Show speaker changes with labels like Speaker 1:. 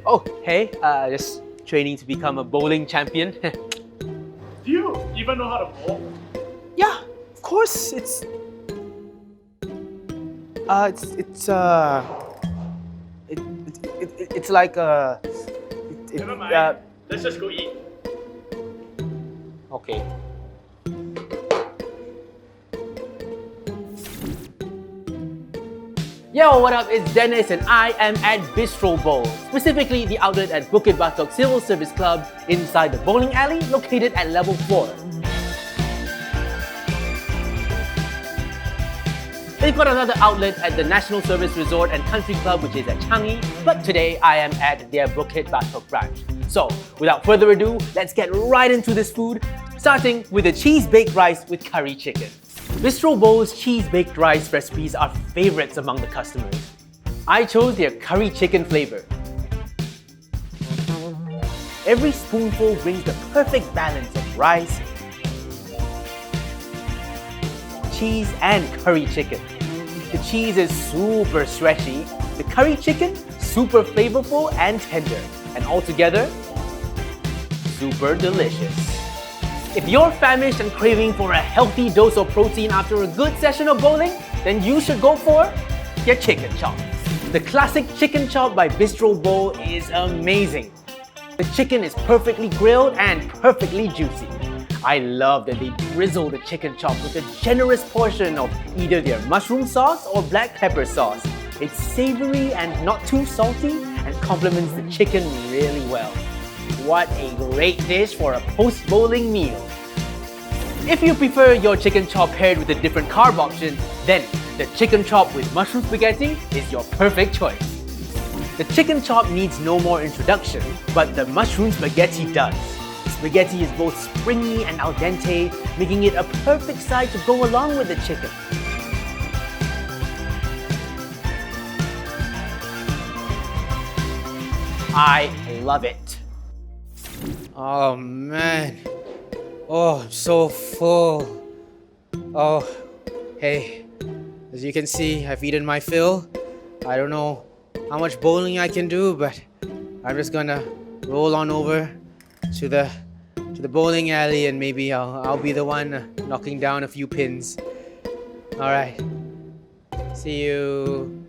Speaker 1: Oh, hey, just training to become a bowling champion.
Speaker 2: Do you even know how to bowl?
Speaker 1: Yeah, of course. It's like
Speaker 2: Never mind. Let's just go eat.
Speaker 1: Okay. Yo, what up? It's Dennis and I am at Bistro Bowl, specifically the outlet at Bukit Batok Civil Service Club inside the bowling alley located at level 4. They've got another outlet at the National Service Resort and Country Club, which is at Changi, but today I am at their Bukit Batok branch. So, without further ado, let's get right into this food, starting with the cheese baked rice with curry chicken. Bistro Bowl's cheese baked rice recipes are favorites among the customers. I chose their curry chicken flavor. Every spoonful brings the perfect balance of rice, cheese and curry chicken. The cheese is super stretchy, the curry chicken super flavorful and tender, and altogether, super delicious. If you're famished and craving for a healthy dose of protein after a good session of bowling, then you should go for your chicken chop. The classic chicken chop by Bistro Bowl is amazing. The chicken is perfectly grilled and perfectly juicy. I love that they drizzle the chicken chop with a generous portion of either their mushroom sauce or black pepper sauce. It's savory and not too salty and complements the chicken really well. What a great dish for a post-bowling meal. If you prefer your chicken chop paired with a different carb option, then the chicken chop with mushroom spaghetti is your perfect choice. The chicken chop needs no more introduction, but the mushroom spaghetti does. The spaghetti is both springy and al dente, making it a perfect side to go along with the chicken. I love it.
Speaker 3: Oh man. Oh, I'm so full. Oh, hey. As you can see, I've eaten my fill. I don't know how much bowling I can do, but I'm just gonna roll on over to the bowling alley and maybe I'll be the one knocking down a few pins. All right. See you.